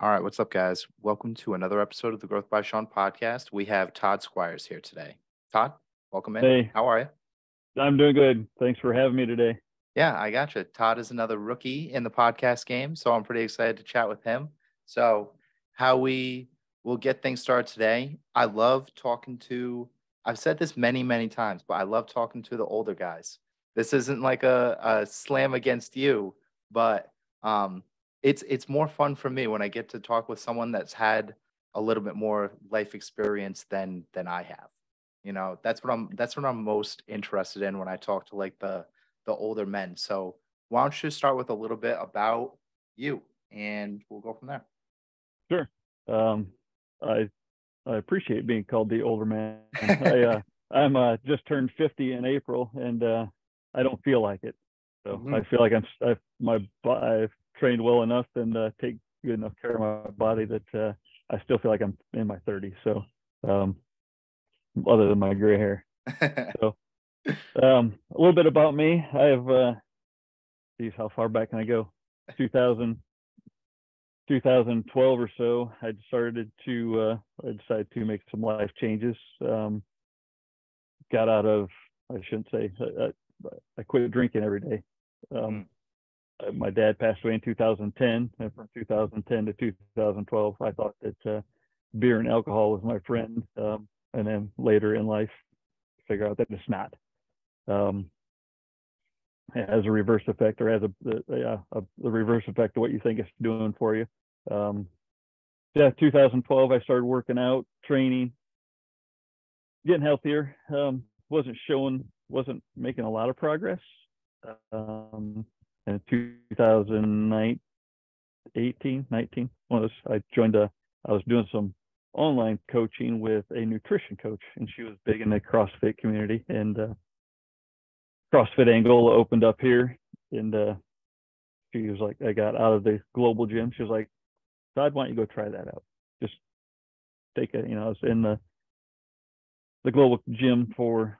All right, what's up, guys? Welcome to another episode of the Growth by Shawn podcast. We have Todd Squires here today. Todd, welcome in. Hey, How are you? I'm doing good. Thanks for having me today. Yeah, I got you. Todd is another rookie in the podcast game, so I'm pretty excited to chat with him. So, how we will get things started today. I love talking to, I've said this many, many times, but I love talking to the older guys. This isn't like a slam against you, but it's more fun for me when I get to talk with someone that's had a little bit more life experience than I have. That's what I'm most interested in when I talk to like the older men. So why don't you start with a little bit about you and we'll go from there. Sure. Um, I I appreciate being called the older man. I'm just turned 50 in April, and I don't feel like it. So Mhm. I feel like I've trained well enough and take good enough care of my body that I still feel like I'm in my 30s. So um, other than my gray hair. So a little bit about me. I have geez, how far back can I go? 2000 2012 or so, I decided to make some life changes. Got out of, I shouldn't say, I quit drinking every day. Um, Mm, my dad passed away in 2010, and from 2010 to 2012, I thought that beer and alcohol was my friend. And then later in life, figure out that it's not. Um, it has a reverse effect, or has a reverse effect of what you think it's doing for you. Um, yeah, 2012, I started working out, training, getting healthier. Wasn't making a lot of progress. In 2019, 19, I was doing some online coaching with a nutrition coach, and she was big in the CrossFit community. And CrossFit Angola opened up here, and she was like, I got out of the global gym. She was like, Todd, why don't you go try that out? Just I was in the global gym for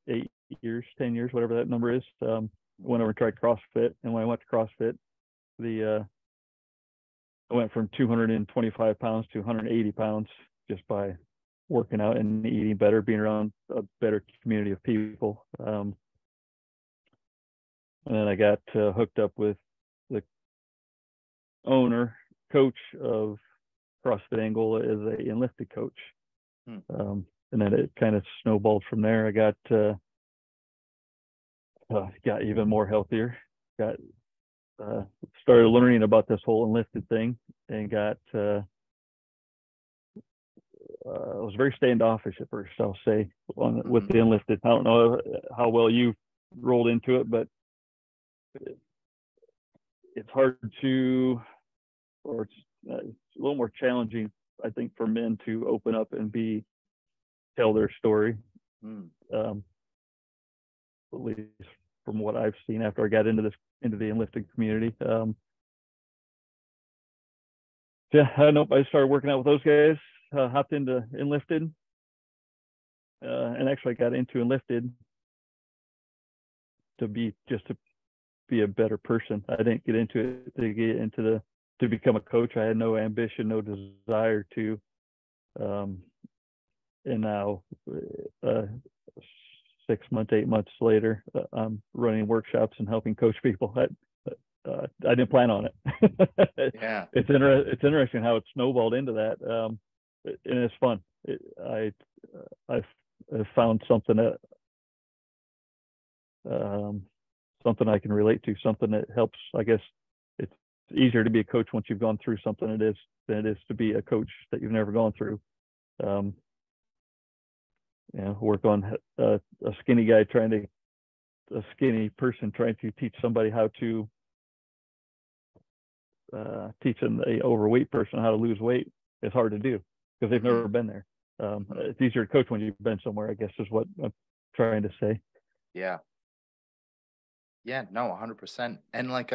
8 years, 10 years, whatever that number is. Went over and tried CrossFit, and when I went to CrossFit, the I went from 225 pounds to 180 pounds just by working out and eating better, being around a better community of people. And then I got hooked up with the owner, coach of CrossFit Angola, as a enlisted coach. mm, And then it kind of snowballed from there. I got even more healthier. Got started learning about this whole enlisted thing, and I was very standoffish at first, I'll say, with mhm. the enlisted. I don't know how well you rolled into it, but it's hard to, or it's a little more challenging, I think, for men to open up and tell their story. Mm. Um, at least from what I've seen after I got into the enlisted community. Yeah, I started working out with those guys. Hopped into enlisted, and actually got into enlisted to be a better person. I didn't get into it to become a coach. I had no ambition, no desire to. Um, and now, uh, 6 months, 8 months later, I'm running workshops and helping coach people. I didn't plan on it. Yeah. It's interesting how it snowballed into that, and it's fun. I've found um, something I can relate to, something that helps. I guess it's easier to be a coach once you've gone through something than it is to be a coach that you've never gone through. Um, work on a skinny guy a skinny person trying to teach somebody how to teach an overweight person how to lose weight. It's hard to do because they've Hmm. never been there. Hmm. It's easier to coach when you've been somewhere, I guess, is what I'm trying to say. Yeah. Yeah. No, 100%. And like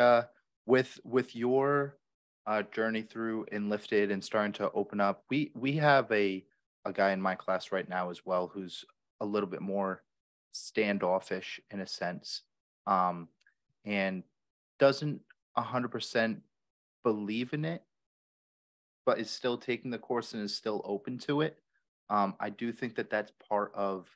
with your journey through Enlifted and starting to open up, we have a guy in my class right now as well who's a little bit more standoffish in a sense. Um and doesn't 100% believe in it, but is still taking the course and is still open to it. I do think that that's part of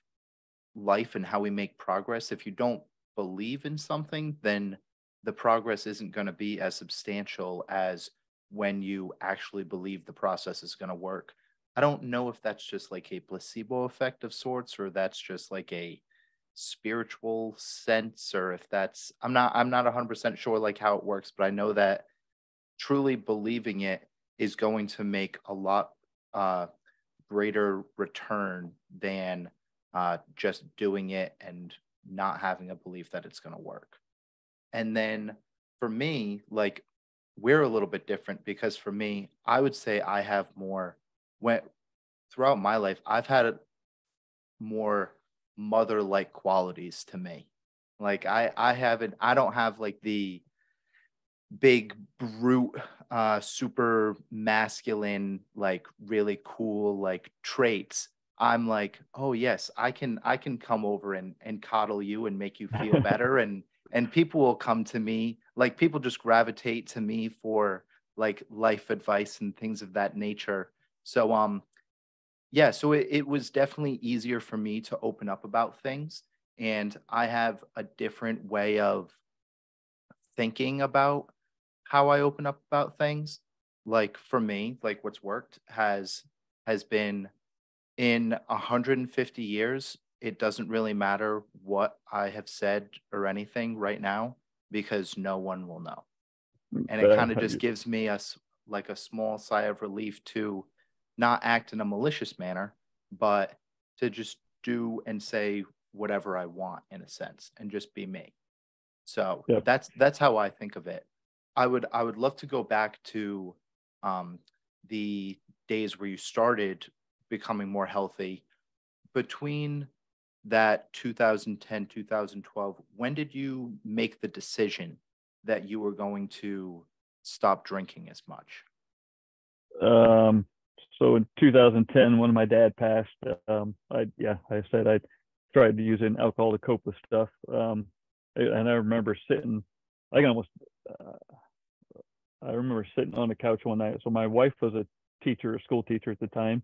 life and how we make progress. If you don't believe in something, then the progress isn't going to be as substantial as when you actually believe the process is going to work. I don't know if that's just like a placebo effect of sorts, or that's just like a spiritual sense, or if that's I'm not 100% sure like how it works, but I know that truly believing it is going to make a lot uh greater return than just doing it and not having a belief that it's going to work. And then for me, like, we're a little bit different because for me, I would say I have more when throughout my life, I've had more mother-like qualities to me. Like I don't have like the big brute super masculine like really cool like traits. I'm like, oh yes, I can come over and coddle you and make you feel better, and people will come to me, like people just gravitate to me for like life advice and things of that nature. So yeah, so it was definitely easier for me to open up about things, and I have a different way of thinking about how I open up about things. Like for me, like what's worked has been in 150 years, it doesn't really matter what I have said or anything right now because no one will know. And it kind of just gives me like a small sigh of relief to not act in a malicious manner, but to just do and say whatever I want in a sense and just be me. So Yep. that's how I think of it. I would love to go back to um, the days where you started becoming more healthy. Between that 2010 2012, when did you make the decision that you were going to stop drinking as much? Um, so in 2010, when my dad passed, I said I tried using alcohol to cope with stuff. And I remember sitting, I can almost, uh, I remember sitting on the couch one night. So my wife was a teacher, a school teacher at the time.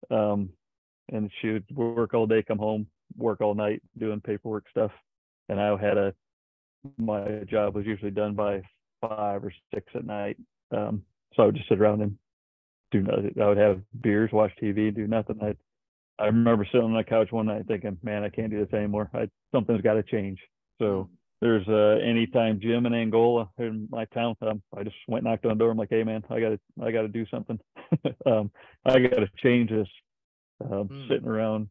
Um, and she would work all day, come home, work all night, doing paperwork stuff. And my job was usually done by 5 or 6 at night. So I would just sit around and do nothing. I would have beers, watch TV, do nothing. I remember sitting on the couch one night thinking, man, I can't do this anymore. Something's got to change. So there's anytime gym in Angola in my town. I just went knocked on the door. I'm like, hey man, I gotta do something. I gotta change this. Sitting around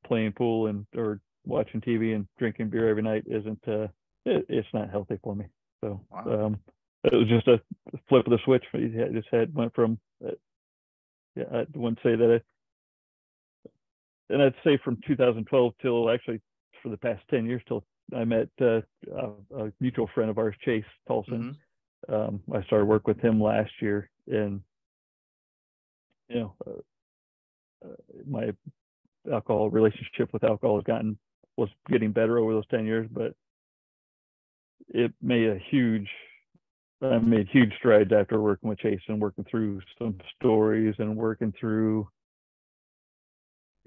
playing pool and or watching TV and drinking beer every night isn't it's not healthy for me. So Wow. it was just a flip of the switch. It just went from yeah, I wouldn't say that and I'd say from 2012 till actually for the past 10 years till I met a mutual friend of ours, Chase Tolson. Hmm. I started work with him last year, and you know, my alcohol relationship with alcohol was getting better over those 10 years, but it made I made huge strides after working with Chase and working through some stories and working through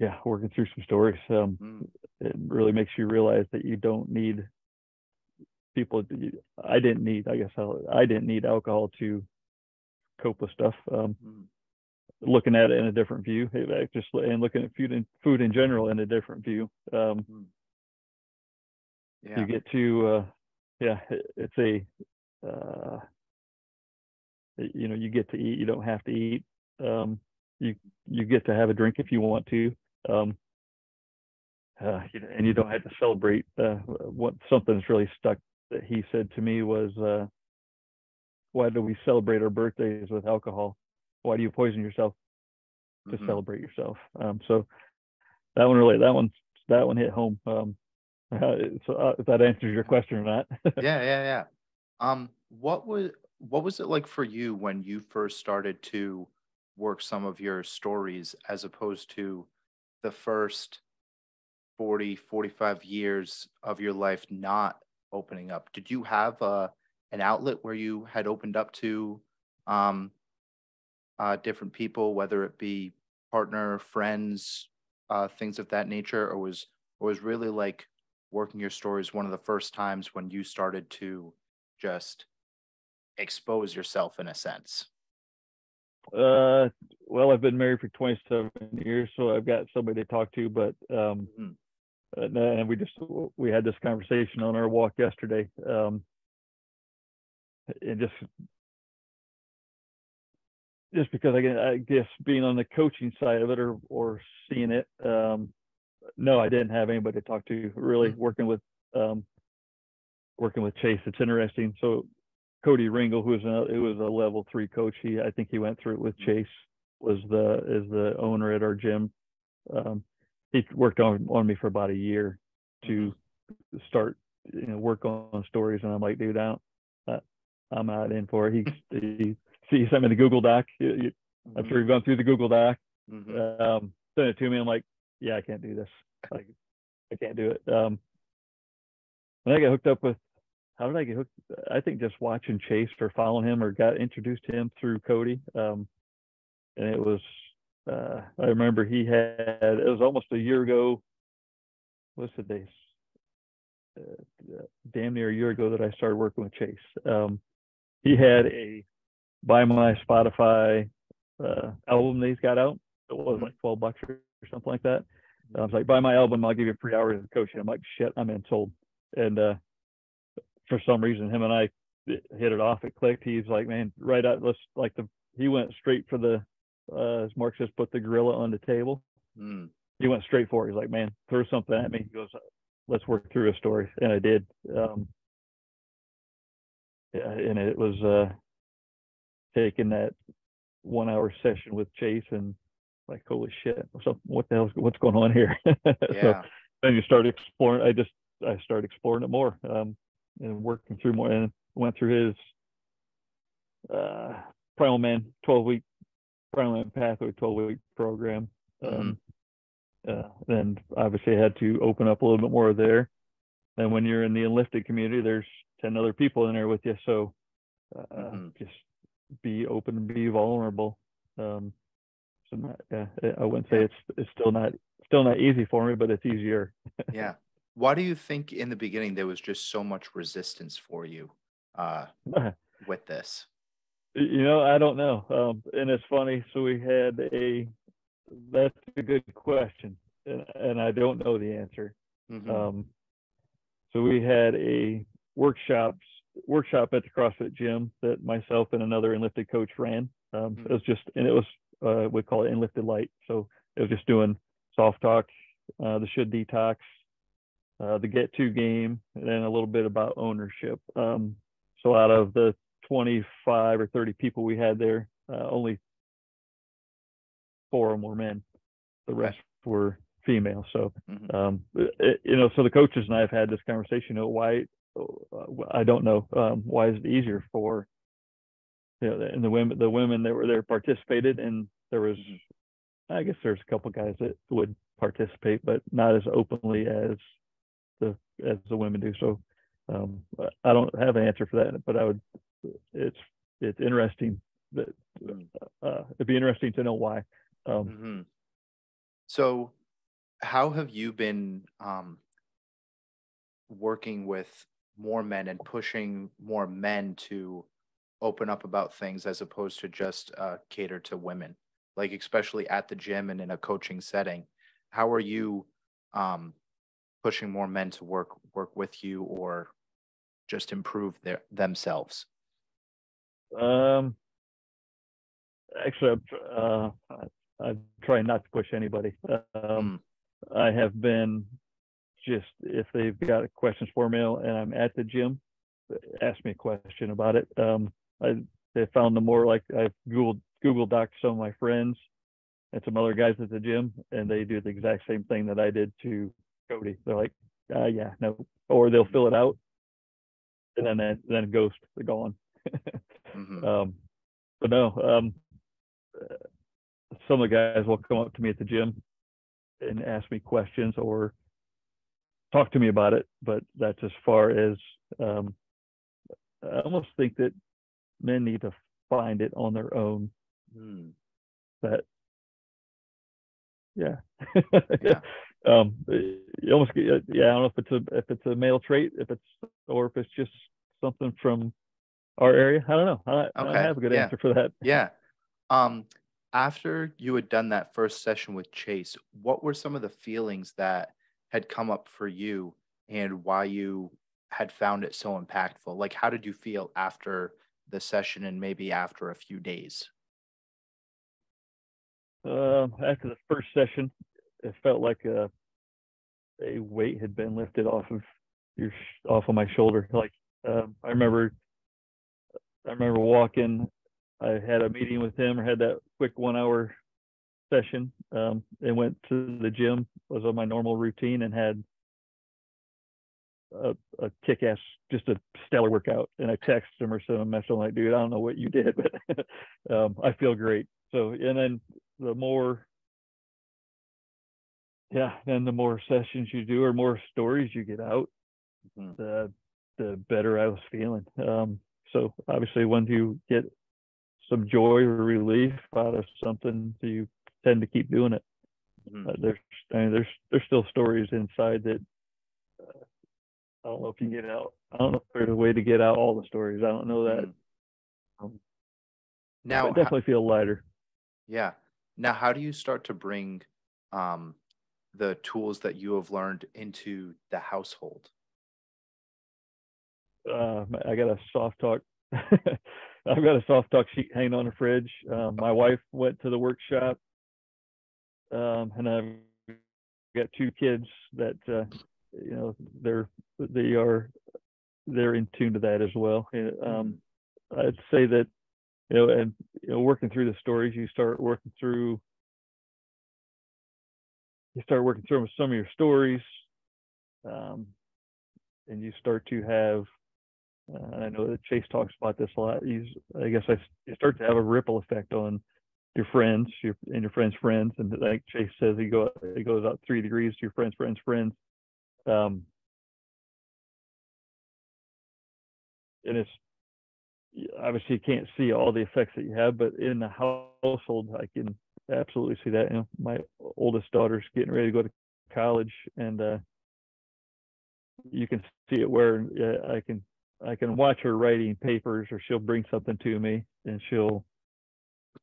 some stories. It really makes you realize that you don't need people. I didn't need alcohol to cope with stuff. Looking at it in a different view, and looking at food in general in a different view. Yeah. You get to, it's a, you get to eat. You don't have to eat. You get to have a drink if you want to. And you don't have to celebrate. What something that's really stuck that he said to me was, "Why do we celebrate our birthdays with alcohol? Why do you poison yourself to celebrate yourself?" So that one hit home. So if that answers your question or not. Yeah, yeah, yeah. What was it like for you when you first started to work some of your stories as opposed to the first 40, 45 years of your life not opening up? Did you have an outlet where you had opened up to um, different people, whether it be partner, friends, things of that nature, or was really like working your stories one of the first times when you started to just expose yourself in a sense? Well, I've been married for 27 years, so I've got somebody to talk to, but Mhm. and we had this conversation on our walk yesterday. And just because I guess being on the coaching side of it or seeing it, no, I didn't have anybody to talk to. Really Mm. um, working with Chase, it's interesting. So Cody Ringle, who was a level 3 coach, I think he went through it with Mm. Chase, is the owner at our gym. He worked on me for about a year to start, work on stories, and I'm like, dude, I'm not in for it. He sent me the Google Doc. I'm sure you've gone through the Google Doc. Mhm. Sent it to me. I'm like, yeah, I can't do this. Like, I can't do it. And I got hooked up with. How did I get hooked? I think just watching Chase or following him or got introduced to him through Cody. And it was. I remember it was almost a year ago. What's the day? Damn near a year ago that I started working with Chase. He had a Buy My Spotify album that he's got out. It was like $12 or something like that. I was like, buy my album, I'll give you 3 hours of coaching. I'm like, shit, I'm in, sold. And for some reason, him and I hit it off. It clicked. He's like, man, right out. He went straight for as Mark says, put the gorilla on the table. Mm. He went straight for it. He's like, man, throw something at me. He goes, let's work through a story. And I did. Yeah, and it was taking that 1 hour session with Chase and like, holy shit, so what's going on here? So Yeah. then you start exploring. I started exploring it more, and working through more, and went through his Primal Man 12-week Primal Man Pathway 12-week program. Mhm. Then obviously I had to open up a little bit more there. And when you're in the enlifted community, there's 10 other people in there with you, so just be open and be vulnerable. So I wouldn't say it's still not easy for me, but it's easier. Yeah. Why do you think in the beginning there was just so much resistance for you uh, with this? I don't know. And it's funny. So that's a good question, and I don't know the answer. Mhm. Um, so we had a workshop at the CrossFit gym that myself and another enlifted coach ran. It was just, and it was, we call it enlifted light. So it was just doing soft talk, the should detox, the get to game, and then a little bit about ownership. So out of the 25 or 30 people we had there, only 4 of them were men. The rest were female. So, so the coaches and I have had this conversation. Why? I don't know. Why is it easier for and the women that were there participated, and there was, I guess there's a couple guys that would participate, but not as openly as the women do. So I don't have an answer for that, but it's interesting that it'd be interesting to know why. So, how have you been working with more men and pushing more men to open up about things as opposed to just cater to women, like especially at the gym and in a coaching setting? How are you pushing more men to work with you or just improve themselves? Um, Actually, I try not to push anybody. Mm. I have been just, if they've got questions for me and I'm at the gym, ask me a question about it. I found the more, like, I've Google Doc some of my friends and some other guys at the gym, and they do the exact same thing that I did to Cody. They're like, yeah, no, or they'll fill it out and then ghost, they're gone. But no, some of the guys will come up to me at the gym and ask me questions or talk to me about it, but that's as far as I almost think that men need to find it on their own. That, yeah. Yeah. You almost get, yeah. I don't know if it's a male trait, or if it's just something from our area. I don't know. I don't Okay. have a good Yeah. answer for that. Yeah. After you had done that first session with Chase, what were some of the feelings that had come up for you and why you had found it so impactful? Like, how did you feel after the session and maybe after a few days? After the first session, it felt like a weight had been lifted your off of my shoulder. Like, I remember walking. I had a meeting with him, or had that quick 1 hour session, and went to the gym, was on my normal routine, and had a kick-ass, just a stellar workout. And I texted him or sent him a message, like, dude, I don't know what you did, but I feel great. So, and then the more, then the more sessions you do, or more stories you get out, the better I was feeling. So obviously, when you get some joy or relief out of something, you tend to keep doing it. There's still stories inside that, I don't know if you get out. I don't know if there's a way to get out all the stories. I don't know that. Now, I definitely feel lighter. Yeah. Now, how do you start to bring the tools that you have learned into the household? I got a soft talk. I've got a soft talk sheet hanging on the fridge. My wife went to the workshop, and I've got 2 kids that, they're in tune to that as well. I'd say that, and working through the stories, you start working through some of your stories, and you start to have, I know that Chase talks about this a lot. You start to have a ripple effect on your friends, and your friends' friends, and like Chase says, he goes out 3 degrees to your friends' friends' friends, and it's obviously, you can't see all the effects that you have, but in the household, I can absolutely see that. My oldest daughter's getting ready to go to college, and you can see it where, I can watch her writing papers, or she'll bring something to me, and she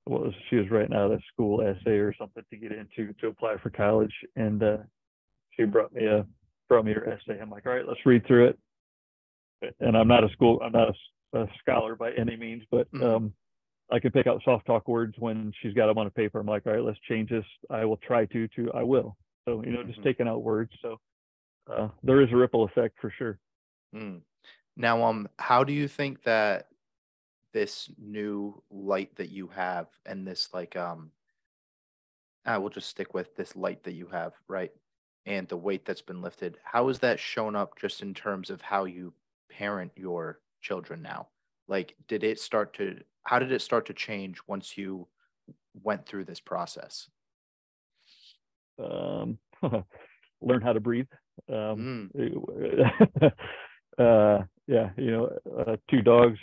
was writing out a school essay or something to get into to apply for college, and she brought me her essay. I'm like, all right, let's read through it. And I'm not a scholar by any means, but I can pick out soft talk words when she's got them on a paper. I'm like, all right, let's change this. I will try to I will. So, just taking out words. So there is a ripple effect for sure. Now, how do you think that this new light that you have, and this, like, I will just stick with this light that you have, right? And the weight that's been lifted, how has that shown up just in terms of how you parent your children now? Like, how did it start to change once you went through this process? Learn how to breathe. Yeah, 2 dogs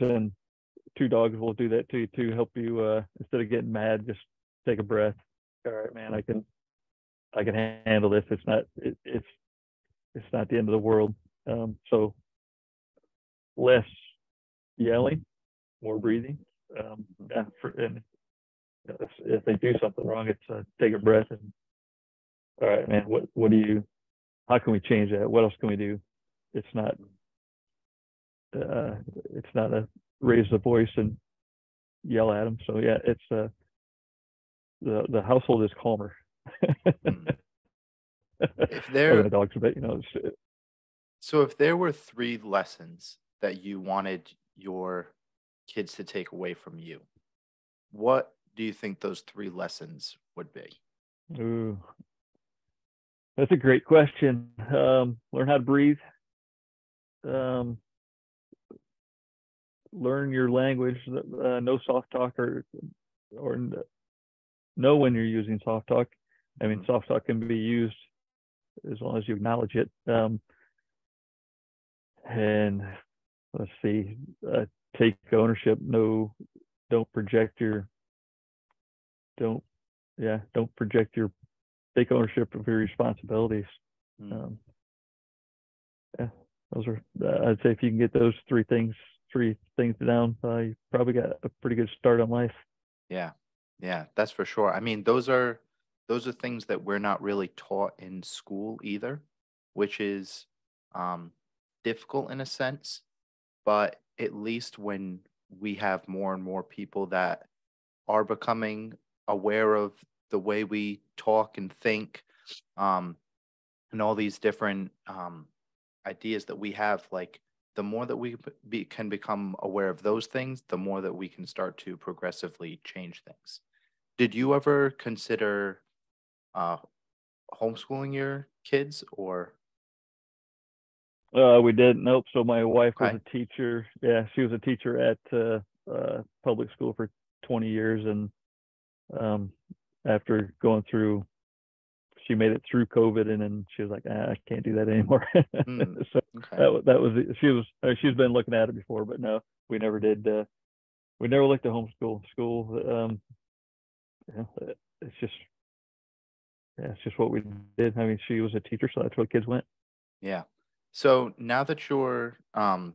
will do that to you too. Help you, instead of getting mad, just take a breath. All right, man, I can handle this. It's not the end of the world. So less yelling, more breathing. And if they do something wrong, it's take a breath and, all right, man, how can we change that? What else can we do? It's not a raise the voice and yell at them. So yeah, it's the household is calmer. If there, the dogs, but so if there were 3 lessons that you wanted your kids to take away from you, what do you think those 3 lessons would be? Ooh, that's a great question. Learn how to breathe. Learn your language. No soft talk, or know when you're using soft talk. I mean, soft talk can be used as long as you acknowledge it. And let's see, take ownership. No, don't project your, don't, yeah, don't project your, take ownership of your responsibilities. Yeah, those are, I'd say if you can get those three things down, you probably got a pretty good start on life. Yeah. Yeah, that's for sure. I mean, those are things that we're not really taught in school either, which is um difficult in a sense, but at least when we have more and more people that are becoming aware of the way we talk and think, um and all these different ideas that we have, like the more that can become aware of those things, the more that we can start to progressively change things. Did you ever consider uh, homeschooling your kids or? We didn't. Nope. So my wife was Okay. a teacher. Yeah, she was a teacher at public school for 20 years, and um, after going through, she made it through COVID, and then she was like, I can't do that anymore. Hmm. So Okay. that was she's been looking at it before, but no, we never did. We never looked at homeschool school. It's just, yeah, it's just what we did. I mean, she was a teacher, so that's what kids went. Yeah. So now that you're a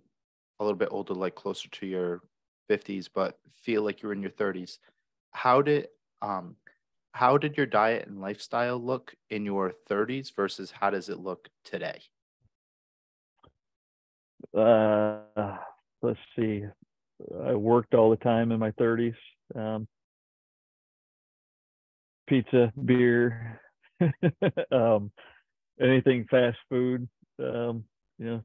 little bit older, like closer to your 50s, but feel like you're in your 30s, how did um how did your diet and lifestyle look in your 30s versus how does it look today? Uh, let's see. I worked all the time in my 30s. Um, Pizza, beer, um, anything fast food. You know,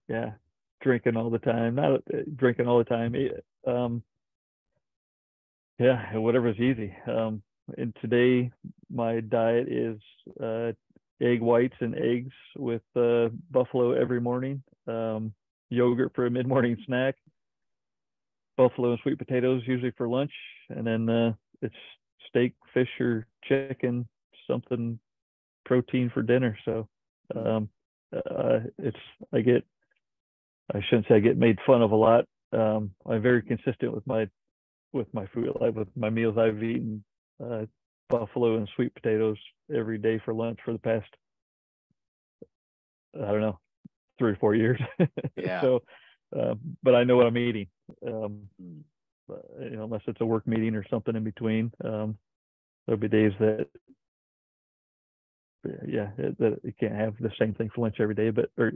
yeah, drinking all the time. Not drinking all the time. Um, yeah, whatever's easy. And today my diet is egg whites and eggs with buffalo every morning. Yogurt for a mid-morning snack. Buffalo and sweet potatoes usually for lunch, and then it's steak, fish, or chicken, something protein for dinner. So Mm. it's I shouldn't say I get made fun of a lot. I'm very consistent with my food, like with my meals. I've eaten uh, buffalo and sweet potatoes every day for lunch for the past, I don't know, 3 or 4 years. Yeah. So, but I know what I'm eating. Um, Mm. Unless it's a work meeting or something in between. There'll be days that, yeah, that you can't have the same thing for lunch every day, but or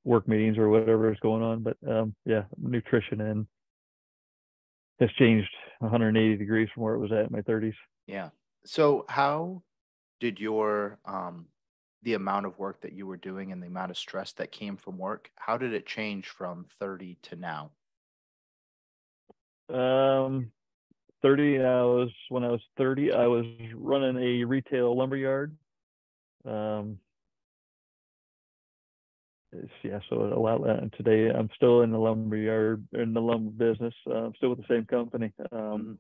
work meetings or whatever is going on. But yeah, nutrition and has changed 180 degrees from where it was at in my 30s. Yeah. So how did your the amount of work that you were doing and the amount of stress that came from work, how did it change from 30 to now? Um, 30. When I was 30, I was running a retail lumber yard. Um, yeah, so a lot. And today, I'm still in the lumber yard, in the lumber business. I'm still with the same company. Mhm.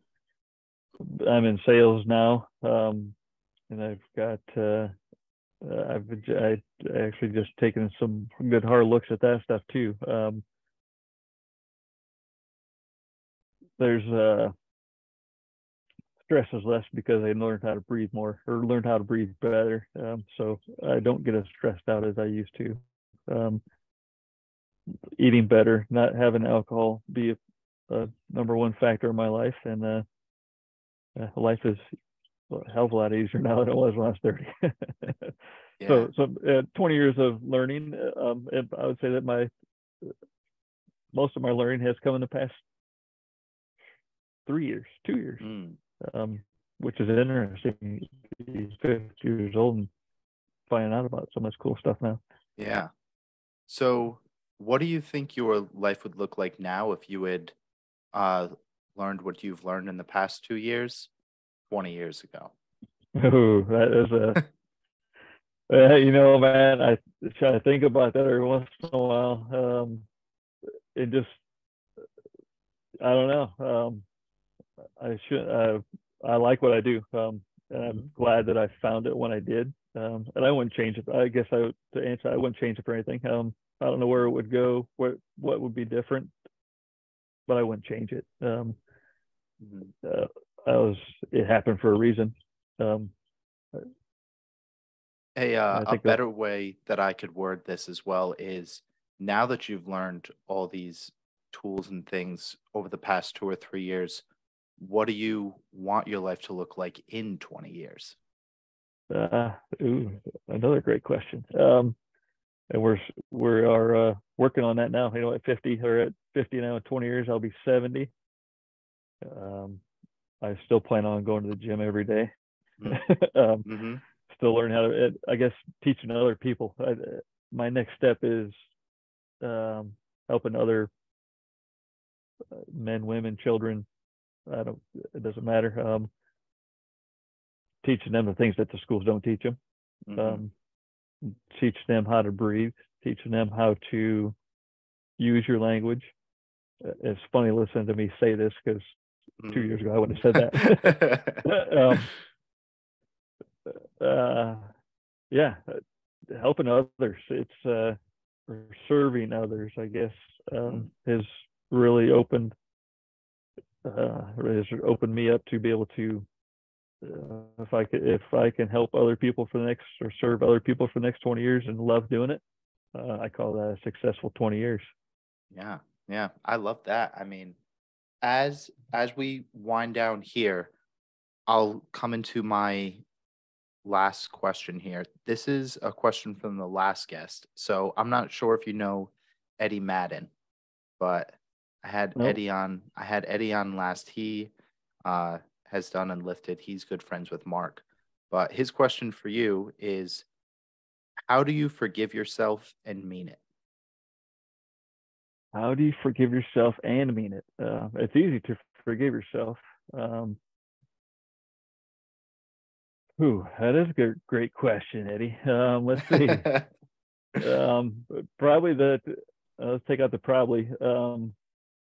I'm in sales now, and I've got. I actually just taken some good hard looks at that stuff too. There's stress is less because I learned how to breathe more or learned how to breathe better. So I don't get as stressed out as I used to. Um, Eating better, not having alcohol be a number one factor in my life, and life is a hell of a lot easier now than it was when I was 30. Yeah. So 20 years of learning. I would say that my most of my learning has come in the past 3 years, 2 years, Mm. um, which is interesting. He's 50 years old and finding out about some of this cool stuff now. Yeah. So what do you think your life would look like now if you had uh learned what you've learned in the past 2 years, 20 years ago? Oh, that is man, I try to think about that every once in a while. It just, I don't know. I should, I like what I do. And I'm Mhm. glad that I found it when I did. And I wouldn't change it. I guess to answer, I wouldn't change it for anything. I don't know where it would go, what would be different, but I wouldn't change it. It happened for a reason. A better way that I could word this as well is, now that you've learned all these tools and things over the past 2 or 3 years, what do you want your life to look like in 20 years? Another great question. And we are working on that now. At 50 now, in 20 years, I'll be 70. I still plan on going to the gym every day. Still learning how to, I guess, teaching other people. My next step is helping other men, women, children. It doesn't matter. Teaching them the things that the schools don't teach them. Teach them how to breathe. Teaching them how to use your language. It's funny listening to me say this, because 2 years ago I wouldn't have said that. Yeah, helping others. It's serving others, I guess, has really opened me up to be able to, if I can help other people or serve other people for the next 20 years and love doing it, I call that a successful 20 years. Yeah, I love that. I mean, as we wind down here, I'll come into my last question here. This is a question from the last guest. So I'm not sure if you know Eddie Madden, but I had Eddie on last. He has done and lifted. He's good friends with Mark. But his question for you is, how do you forgive yourself and mean it? How do you forgive yourself and mean it? It's easy to forgive yourself. That is a great question, Eddie. Let's see. Probably let's take out the probably.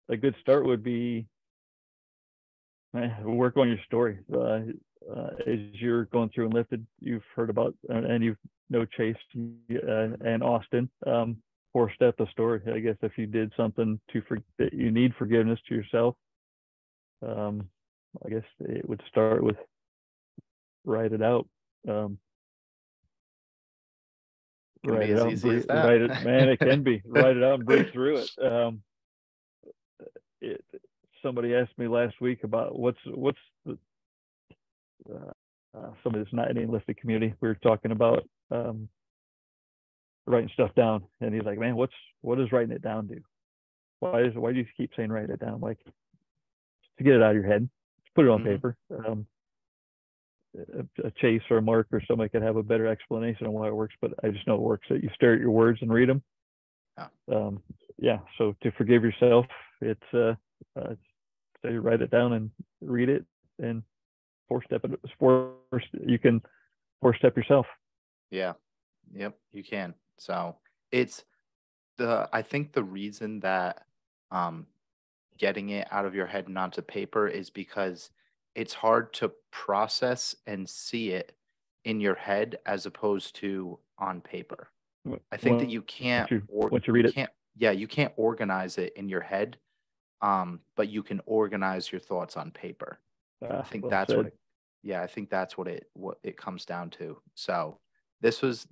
A good start would be work on your story. As you're going through and lifted, you've heard about and you know Chase and Austin. 4-step the story. I guess if you did something that you need forgiveness to yourself, I guess it would start with write it out. Write it out. Write it, man. It can be. Write it out and breathe through it. Somebody asked me last week about what's the somebody that's not in the lifted community. We were talking about writing stuff down, and he's like, "Man, what does writing it down do? Why do you keep saying write it down? Like, to get it out of your head, just put it on paper." A Chase or a Mark or somebody could have a better explanation on why it works, but I just know it works. That you stare at your words and read them. So to forgive yourself, it's say write it down and read it, and you can 4-step yourself. Yep, you can. So it's I think the reason that getting it out of your head and onto paper is because it's hard to process and see it in your head as opposed to on paper. I think that you can't once you read it. You can't organize it in your head, but you can organize your thoughts on paper. I think that's what it comes down to. So this was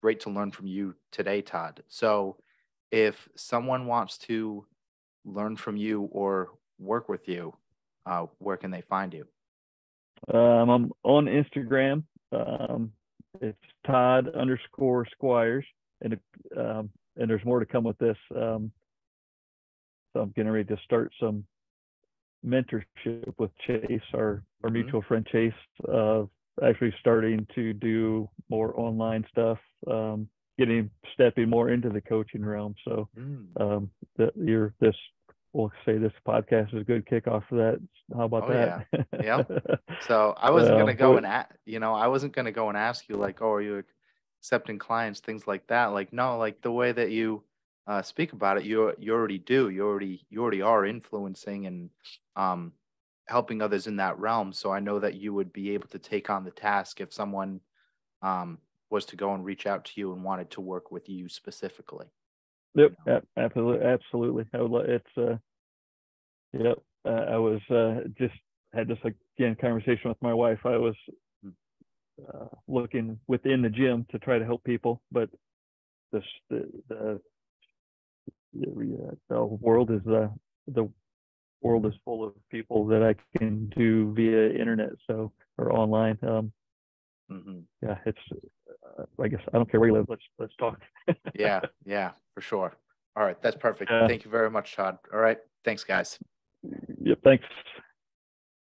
great to learn from you today, Todd. So if someone wants to learn from you or work with you, where can they find you? I'm on Instagram. It's Todd_Squires, and there's more to come with this. So I'm getting ready to start some mentorship with Chase, our mutual friend Chase, of actually starting to do more online stuff, stepping more into the coaching realm. So we'll say this podcast is a good kickoff for that. How about that? Yeah. So I wasn't gonna go I wasn't gonna go and ask you like, oh, are you accepting clients, things like that? Like, no, like the way that you speak about it, you already do. You already are influencing and helping others in that realm. So I know that you would be able to take on the task if someone was to go and reach out to you and wanted to work with you specifically. Yep, absolutely. Yep. I was just had this again conversation with my wife. I was looking within the gym to try to help people, but the world is the world is full of people that I can do via internet, or online. Yeah, it's I guess I don't care where you live. Let's talk. yeah, for sure. All right, that's perfect. Thank you very much, Todd. All right, thanks, guys. Yep, thanks.